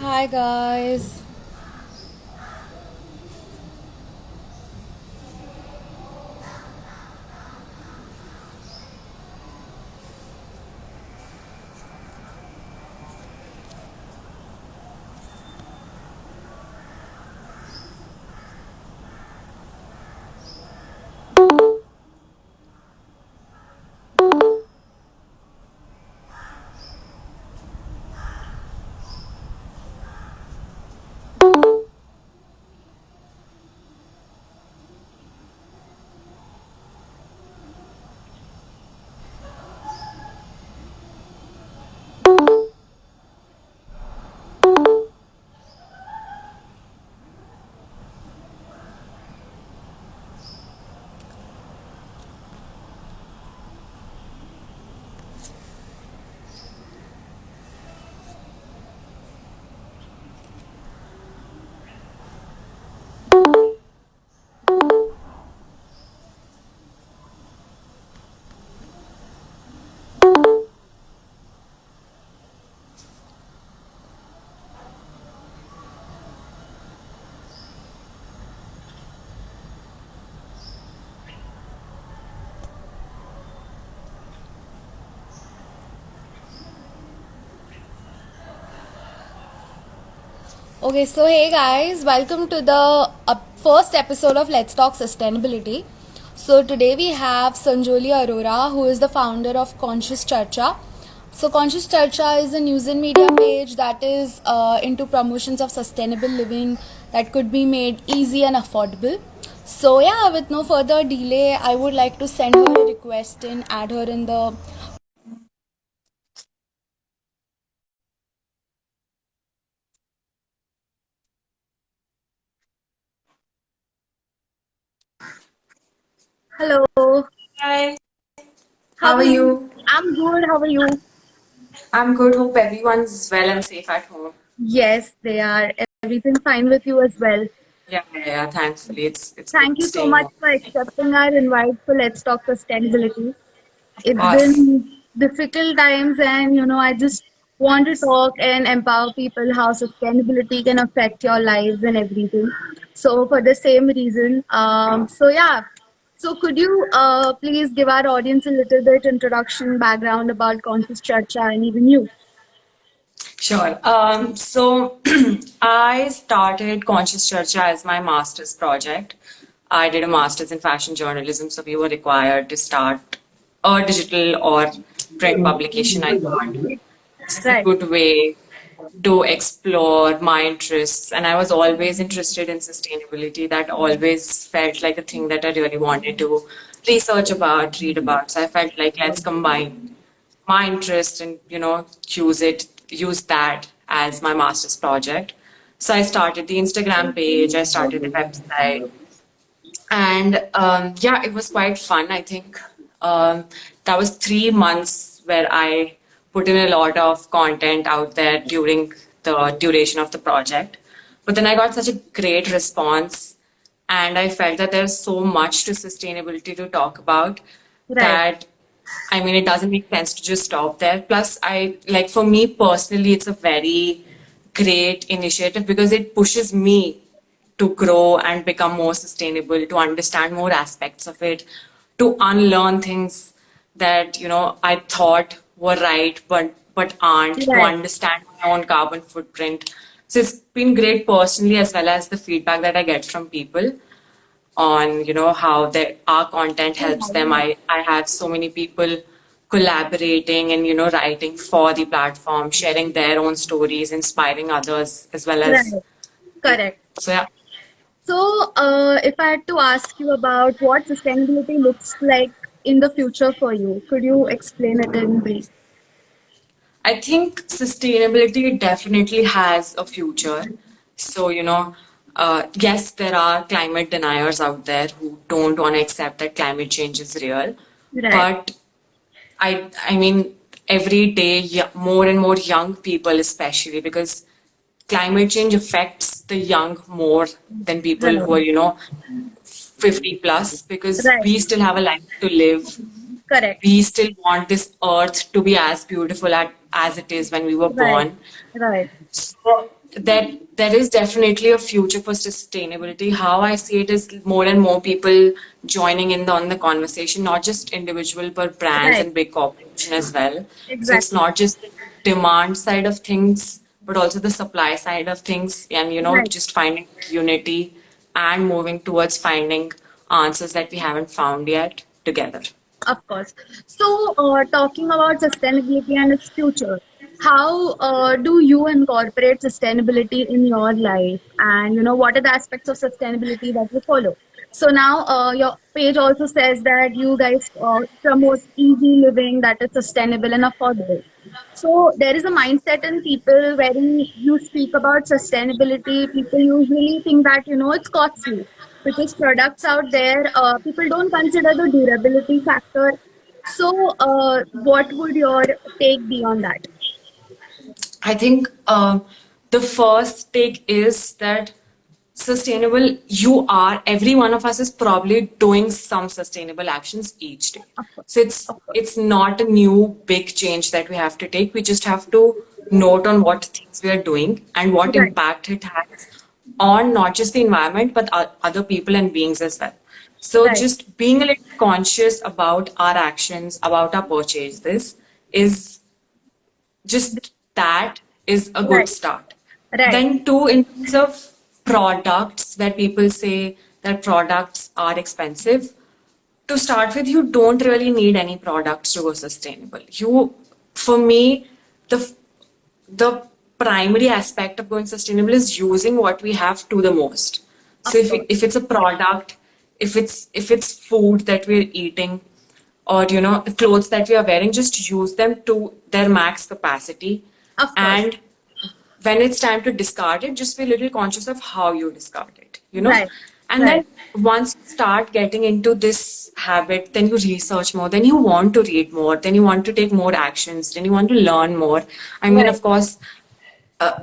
Hi guys. Okay, so hey guys, welcome to the first episode of Let's Talk Sustainability. So today we have Sanjoli Arora, who is the founder of Conscious Charcha. So Conscious Charcha is a news and media page that is into promotions of sustainable living that could be made easy and affordable. So yeah, with no further delay, I would like to send her a request and add her in the. Hello. Hi, How how are are you? you? I'm good. How are you? I'm good. Hope everyone's well and safe at home. Yes, they are. Everything fine with you as well. Yeah. Thankfully, it's Thank good you so staying much home. for accepting our invite for Let's Talk Sustainability. Of It's course. been difficult times, and I just want to talk and empower people how sustainability can affect your lives and everything. So, for the same reason, so yeah. So, could you please give our audience a little bit introduction, background about Conscious Charcha and even you? Sure. So I started Conscious Charcha as my master's project. I did a master's in fashion journalism, so we were required to start a digital or print publication. I thought this is a Right. good way to explore my interests. And I was always interested in sustainability. That always felt like a thing that I really wanted to research about, read about. So I felt like let's combine my interest and use that as my master's project. So I started the Instagram page, I started the website, and yeah, it was quite fun. I think that was 3 months where I put in a lot of content out there during the duration of the project. But then I got such a great response, and I felt that there's so much to sustainability to talk about Right. that I mean, it doesn't make sense to just stop there. Plus, for me personally, it's a very great initiative because it pushes me to grow and become more sustainable, to understand more aspects of it, to unlearn things that, I thought were right, but aren't, to Right. understand my own carbon footprint. So it's been great personally as well as the feedback that I get from people on how our content helps them. I have so many people collaborating and writing for the platform, sharing their own stories, inspiring others as well as Right. Correct. so yeah. So, if I had to ask you about what sustainability looks like in the future for you, could you explain it in brief? I think sustainability definitely has a future. So, yes, there are climate deniers out there who don't want to accept that climate change is real. Right. But I mean, every day, more and more young people, especially because climate change affects the young more than people who are, Right. 50 plus, because Right. we still have a life to live. Correct. We still want this earth to be as beautiful as it is when we were Right. born. Right. So, that there is definitely a future for sustainability. How I see it is more and more people joining in on the conversation, not just individual, but brands Right. and big corporation as well. So it's Exactly. not just the demand side of things, but also the supply side of things, and Right. just finding unity and moving towards finding answers that we haven't found yet together. Of course. So, talking about sustainability and its future, how do you incorporate sustainability in your life? And what are the aspects of sustainability that you follow? So now, your page also says that you guys promote easy living that is sustainable and affordable. So there is a mindset in people wherein you speak about sustainability. People usually think that it's costly because products out there, people don't consider the durability factor. So, what would your take be on that? I think the first take is that sustainable, every one of us is probably doing some sustainable actions each day. Of course, So it's of course. it's not a new big change that we have to take. We just have to note on what things we are doing and what Right, impact it has on not just the environment but other people and beings as well. So right, just being a little conscious about our actions, about our purchases is just that is a good right, start. right, Then, two, in terms of products, where people say that products are expensive, to start with, you don't really need any products to go sustainable. For me, the the primary aspect of going sustainable is using what we have to the most. of So course, if it's a product, if it's food that we're eating, or clothes that we are wearing, just use them to their max capacity. of course. And when it's time to discard it, just be a little conscious of how you discard it. Right, And right, then once you start getting into this habit, then you research more, then you want to read more, then you want to take more actions, then you want to learn more. I mean, right, of course,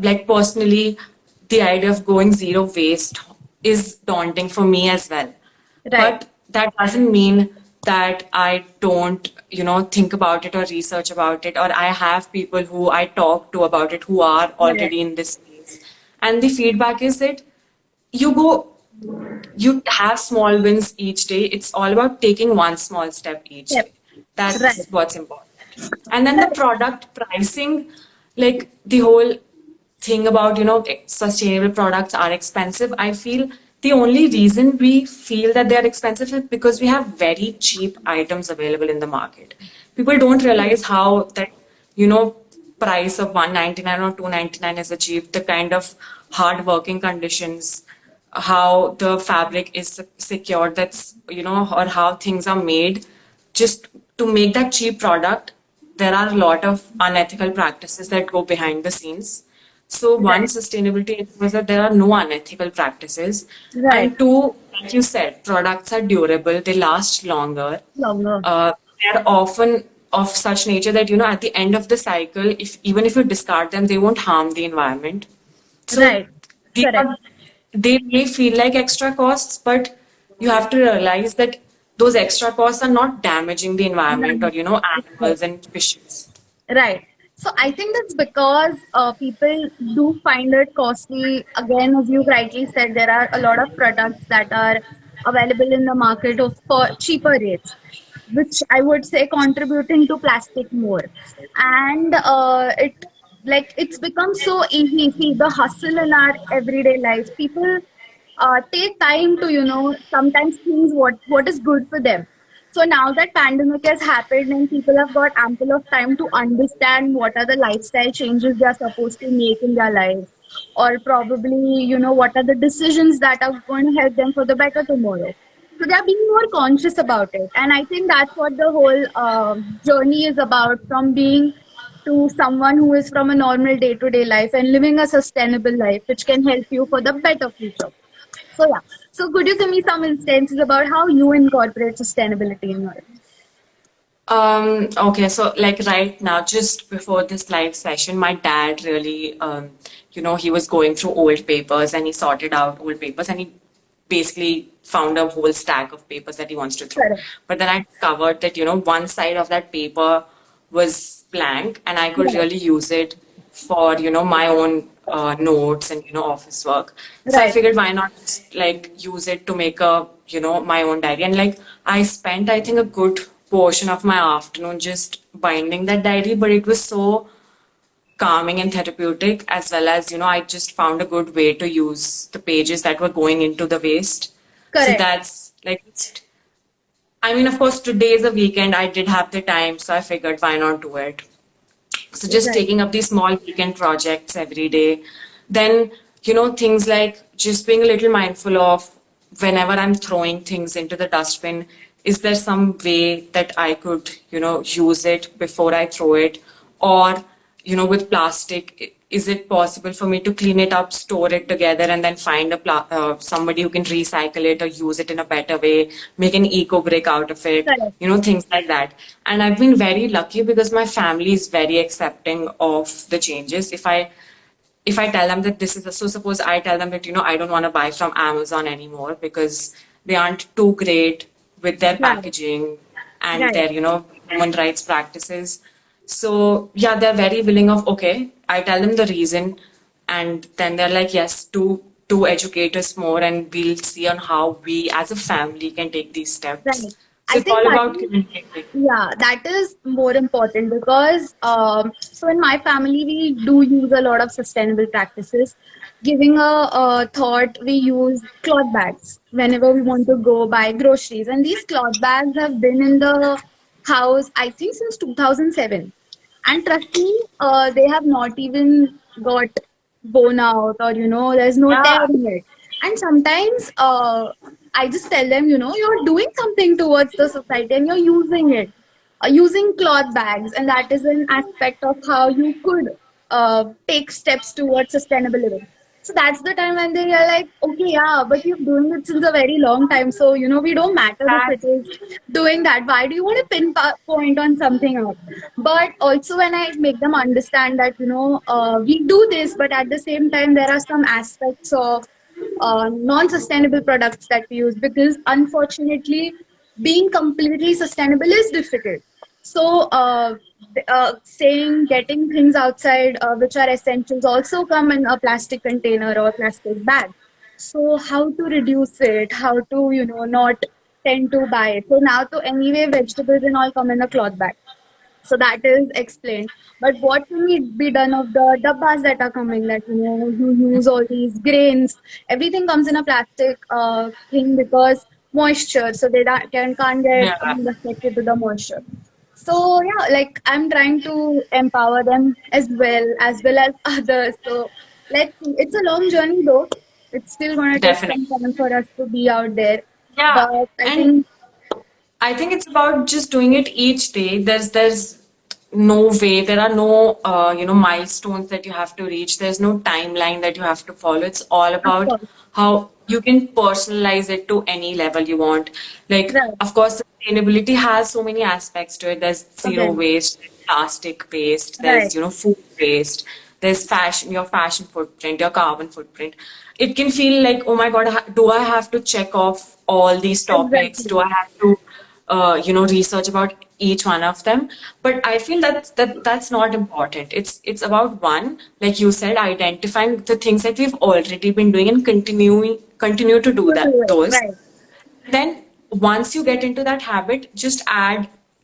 like personally, the idea of going zero waste is daunting for me as well. right, But that doesn't mean that I don't, think about it or research about it, or I have people who I talk to about it who are right, already in this space. And the feedback is that you go, you have small wins each day. It's all about taking one small step each yep, day. right, That's what's important. And then the right, product pricing, like the whole thing about, sustainable products are expensive. I feel the only reason we feel that they are expensive is because we have very cheap items available in the market. People don't realize how that, you know, price of 199 or 299 is achieved, the kind of hard working conditions, how the fabric is secured, or how things are made just to make that cheap product. There are a lot of unethical practices that go behind the scenes. So one, right, sustainability was that there are no unethical practices. right. And two, like you said, products are durable, they last longer. Longer. They're often of such nature that, at the end of the cycle, if even if you discard them, they won't harm the environment. So Right. these Correct. are, they may feel like extra costs, but you have to realize that those extra costs are not damaging the environment or, Right. animals and fishes. Right. So I think that's because people do find it costly. Again, as you rightly said, there are a lot of products that are available in the market of for cheaper rates, which I would say contributing to plastic more. And it's become so easy. See the hustle in our everyday lives. People take time to sometimes choose what is good for them. So now that pandemic has happened and people have got ample of time to understand what are the lifestyle changes they are supposed to make in their lives, or probably what are the decisions that are going to help them for the better tomorrow. So they are being more conscious about it, and I think that's what the whole journey is about, from being to someone who is from a normal day-to-day life and living a sustainable life, which can help you for the better future. So yeah. So could you give me some instances about how you incorporate sustainability in your life? Okay, so like right now, just before this live session, my dad really, he was going through old papers and he sorted out old papers and he basically found a whole stack of papers that he wants to throw. Correct. But then I discovered that, one side of that paper was blank and I could Right. really use it for, my own notes and office work. So I Right. figured why not just like use it to make a my own diary. And like I spent I think a good portion of my afternoon just binding that diary, but it was so calming and therapeutic, as well as I just found a good way to use the pages that were going into the waste. So Correct. that's like, I mean, of course, today is a weekend. I did have the time, so I figured why not do it. So just Right. taking up these small weekend projects every day. Then, things like just being a little mindful of whenever I'm throwing things into the dustbin, is there some way that I could, use it before I throw it? Or, with plastic, is it possible for me to clean it up, store it together, and then find somebody who can recycle it or use it in a better way, make an eco brick out of it, Correct. things like that. And I've been very lucky because my family is very accepting of the changes. If I tell them that this is so suppose I tell them that I don't want to buy from Amazon anymore because they aren't too great with their Right. packaging and Right. their human rights practices. So yeah, they're very willing of okay. I tell them the reason, and then they're like yes, to educate us more, and we'll see on how we as a family can take these steps. Right. So I it's think all that about is, communicating. yeah, that is more important because so in my family we do use a lot of sustainable practices. Giving a thought, we use cloth bags whenever we want to go buy groceries, and these cloth bags have been in the house I think since 2007. And trust me, they have not even got bone out, or there's no tear Yeah, in it. And sometimes I just tell them, you're doing something towards the society and you're using it, using cloth bags, and that is an aspect of how you could take steps towards sustainable living. So that's the time when they are like, okay, yeah, but you're doing it since a very long time. So, we don't matter if it that's is doing that. Why do you want to pinpoint on something else? But also, when I make them understand that, we do this, but at the same time, there are some aspects of non-sustainable products that we use because unfortunately being completely sustainable is difficult. So saying getting things outside which are essentials also come in a plastic container or plastic bag. So how to reduce it, how to not tend to buy it. So now to anyway vegetables and all come in a cloth bag, so that is explained. But what can be done of the dabbas that are coming, that you use all these grains, everything comes in a plastic thing because moisture, so they can't get yeah, affected to the moisture. So yeah, like I'm trying to empower them as well as others. So let's see. It's a long journey though. It's still gonna take definitely. some time for us to be out there. Yeah, But I and think I think it's about just doing it each day. There's no way. There are no milestones that you have to reach. There's no timeline that you have to follow. It's all of about course, how you can personalize it to any level you want. Like, right. of course, sustainability has so many aspects to it. There's zero Okay. waste, there's plastic waste, Right. there's food waste, there's fashion, your fashion footprint, your carbon footprint. It can feel like, oh my God, do I have to check off all these topics? Do Exactly. I have to research about each one of them? But I feel that's not important. It's about one, like you said, identifying the things that we've already been doing and continue to do You that do it. those. Right. Then once you get into that habit, just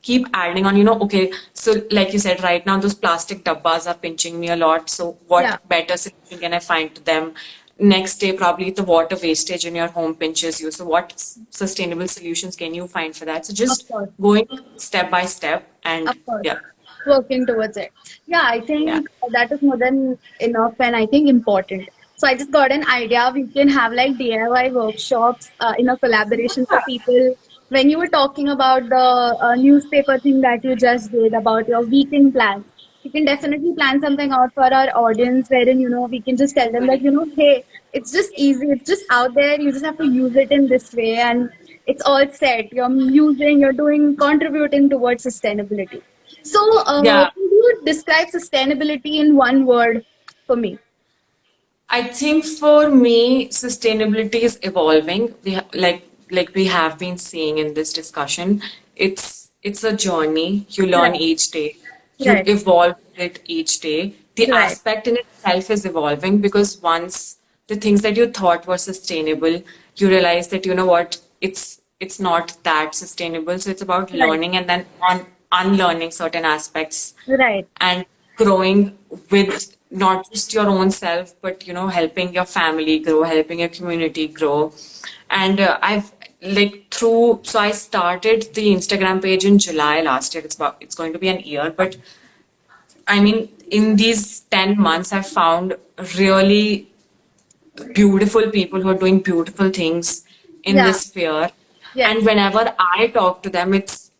keep adding on, okay, so like you said, right now those plastic dabbas are pinching me a lot. So Yeah. what better solution can I find to them? Next day, probably the water wastage in your home pinches you. So what sustainable solutions can you find for that? So Of just course. going step by step Of and course. yeah, Working towards it. Yeah, I yeah. think that is more than enough and I think important. So I just got an idea. We can have like DIY workshops in a collaboration for people. When you were talking about the newspaper thing that you just did about your weekend plans, we can definitely plan something out for our audience wherein, we can just tell them that, hey, it's just easy. It's just out there. You just have to use it in this way and it's all set. You're doing, contributing towards sustainability. So, Yeah, could you describe sustainability in one word for me? I think for me, sustainability is evolving. Like we have been seeing in this discussion, it's a journey. You learn Right, each day. You right, evolve it each day. the Right. aspect in itself is evolving, because once the things that you thought were sustainable, you realize that, you know what, it's not that sustainable. So it's about Right. learning and then on unlearning certain aspects Right. and growing with not just your own self, but helping your family grow, helping your community grow. And I've like through so I started the Instagram page in July last year. It's going to be an year, but I mean, in these 10 months, I've found really beautiful people who are doing beautiful things in Yeah. this sphere. Yes. And whenever I talk to them, it's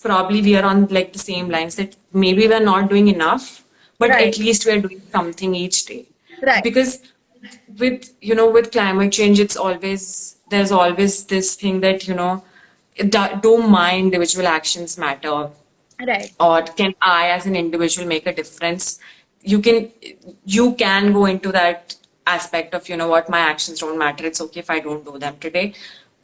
probably we are on like the same lines, that maybe we're not doing enough, but Right. at least we're doing something each day. Right. Because with climate change, there's always this thing that, don't my individual actions matter, Right. or can I as an individual make a difference? You can you can go into that aspect of, what, my actions don't matter, it's okay if I don't do them today,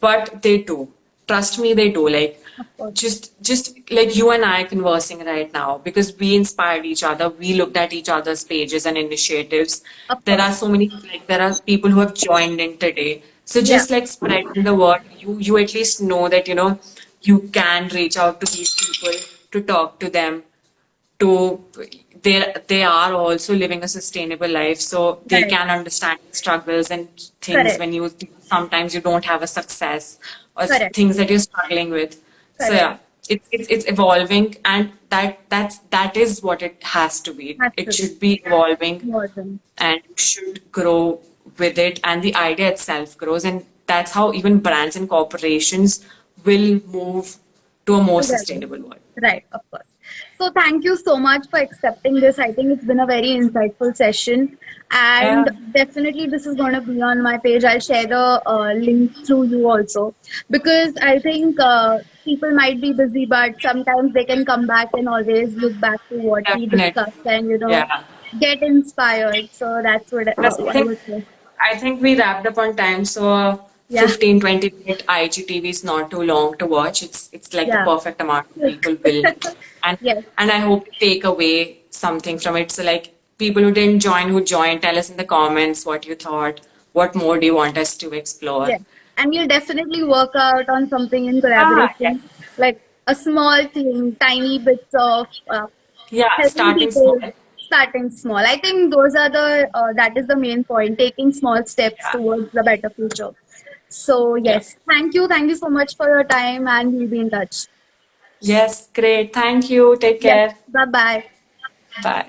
but they do. Trust me, they do. Like, Of course. just like you and I conversing right now, because we inspired each other, we looked at each other's pages and initiatives. Of There course. are so many, like, there are people who have joined in today, so Yeah. just like spreading the word, you at least know that, you can reach out to these people, to talk to them, to they are also living a sustainable life, so they Right. can understand struggles and things Correct. when you sometimes you don't have a success, or Correct. things that you're struggling with. So Correct. yeah, it's evolving, and that is what it has to be. Has It to be should be evolving, more than. and you should grow with it, and the idea itself grows, and that's how even brands and corporations will move to a more Right. sustainable world. Right, of course. So thank you so much for accepting this. I think it's been a very insightful session, and Yeah, definitely this is going to be on my page. I'll share the link through you also, because I think people might be busy, but sometimes they can come back and always look back to what we definitely. discussed and Yeah. get inspired. So that's what Plus, I would say. I think we wrapped up on time, so Yeah, 15-20 minute IGTV is not too long to watch. It's like the yeah, perfect amount of people will, and yes. and I hope you take away something from it. So like, people who didn't join, who joined, tell us in the comments what you thought. What more do you want us to explore? Yes, and we'll definitely work out on something in Yes. collaboration, like a small thing, tiny bits of Yeah, helping starting small. people, starting small. I think those are that is the main point, taking small steps Yeah. towards the better future. So Yeah. yes, thank you so much for your time, and we'll be in touch. Yes, great. Thank you. Take Yes, care. bye bye. Bye.